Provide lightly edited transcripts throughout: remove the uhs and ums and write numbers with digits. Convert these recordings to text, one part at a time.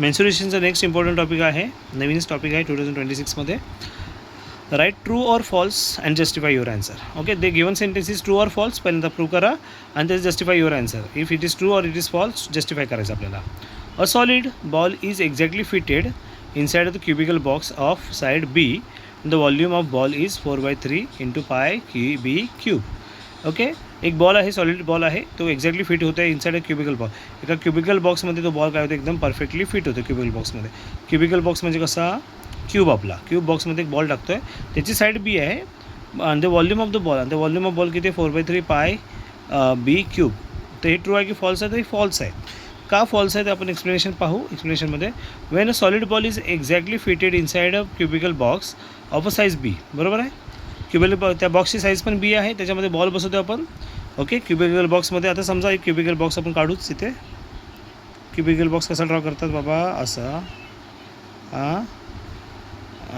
मेन्सुरेशनचा next important topic आहे, नवीनच topic आहे 2026मध्ये. Write true or false and justify your answer. Okay, the given sentence is true or false, पहिल्यांदा prove करा आणि त्याचं justify your answer. If it is true or it is false, justify करायचं आपल्याला. A solid ball is exactly fitted inside the cubical box of side B. The volume of ball is 4/3 × π/b³. Okay, एक ball आहे, solid ball आहे, तो exactly fit होतो आहे inside a cubical ball. एका cubical बॉक्समध्ये तो बॉल काय होतो, एकदम परफेक्टली फिट होतो क्युबिकल बॉक्समध्ये. क्युबिकल बॉक्स म्हणजे कसा, क्यूब. आपला क्यूब बॉक्समध्ये एक बॉल टाकतो आहे, त्याची साईड बी आहे आणि the volume of the ball, आणि द वॉल्यूम ऑफ बॉल किती आहे, 4/3 π/b³. तर हे ट्रू आहे की फॉल्स आहे, तर हे फॉल्स आहे. का फॉल्स आहे ते आपण एक्सप्लेनेशन पाहू. एक्सप्लेनेशनमध्ये when a solid ball is exactly fitted inside a cubical box of a size B. बरोबर आहे, क्युबिकल त्या बॉक्सची साईज पण बी आहे, त्याच्यामध्ये बॉल बसवतो आपण. ओके, क्युबिकल बॉक्समध्ये आता समजा एक क्युबिकल बॉक्स आपण काढूच. इथे क्युबिकल बॉक्स कसा ड्रॉ करतात बाबा, असा, हां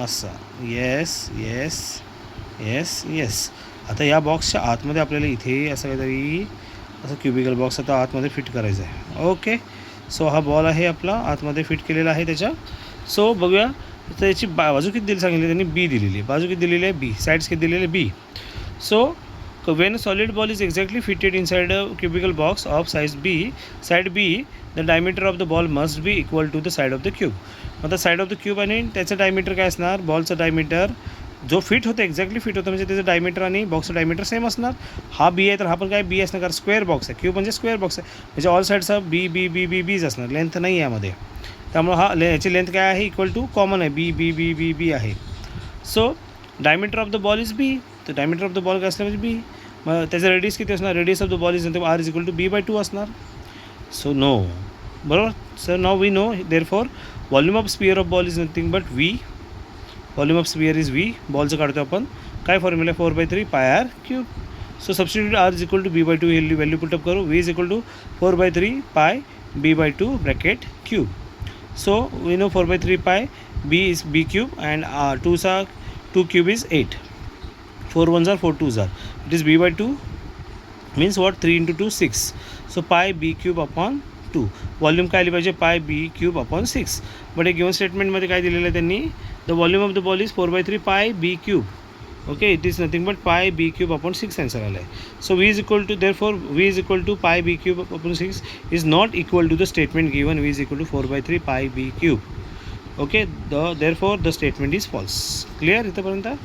असा, येस येस येस येस. आता या बॉक्सच्या आतमध्ये आपल्याला इथे असं काहीतरी असं क्युबिकल बॉक्स आता आतमध्ये फिट करायचं आहे. ओके, सो हा बॉल आहे आपला, आतमध्ये फिट केलेला आहे त्याच्या. सो बघूया त्याची बाजू किती दिली, सांगितली त्यांनी बी दिलेली आहे. बाजू किती दिलेली आहे, बी. साईड्स किती दिलेले, B. So when a solid ball is exactly fitted inside a cubical box of size B, side B, the diameter of the ball must be equal to the side of the cube. आता side of the cube आणि त्याचं diameter काय असणार, बॉलचं diameter जो fit होतं, exactly fit होतं म्हणजे त्याचं डायमीटर आणि बॉक्सचं डायमीटर सेम असणार. हा बी आहे तर हा पण काय बी असणार, कारण स्क्वेअर बॉक्स आहे. क्यूब म्हणजे स्क्वेअर बॉक्स आहे, म्हणजे ऑल साईड्सचा बी बी बी बी बीज असणार, लेंथ नाही आहे यामध्ये. त्यामुळे हा याची लेंथ काय आहे, इक्वल टू कॉमन आहे, बी बी बी बी बी आहे. So diameter of the ball is B, तर डायमीटर ऑफ द बॉल काय असणार म्हणजे बी. मग त्याचं रेडियस किती असणार, radius of the ball is R is equal to b/2 असणार. सो नो, बरोबर. Sir now we know there for volume of sphere of ball is nothing but V. Volume of sphere is V. बॉलचं काढतो आपण, काय formula, 4/3 πr³. So substitute r is equal to b/2 ही value put up करू. v is equal to 4/3 πb/2 bracket cube. So we know 4/3 π, b is b³ and 2 cube is 8. 4 1s are 4 2s are. It is b/2 means what, 3 × 2 6. So πb³/2. Volume काय आली पाहिजे, πb³/6. But एक given स्टेटमेंटमध्ये काय दिलेलं आहे त्यांनी, the volume of the ball is 4/3 πb³. Okay, it is nothing but πb³/6 answer आला आहे. So v is equal to therefore v is equal to πb³/6 is not equal to the statement given v is equal to 4/3 πb³. Okay, therefore the statement is false. Clear इथंपर्यंत.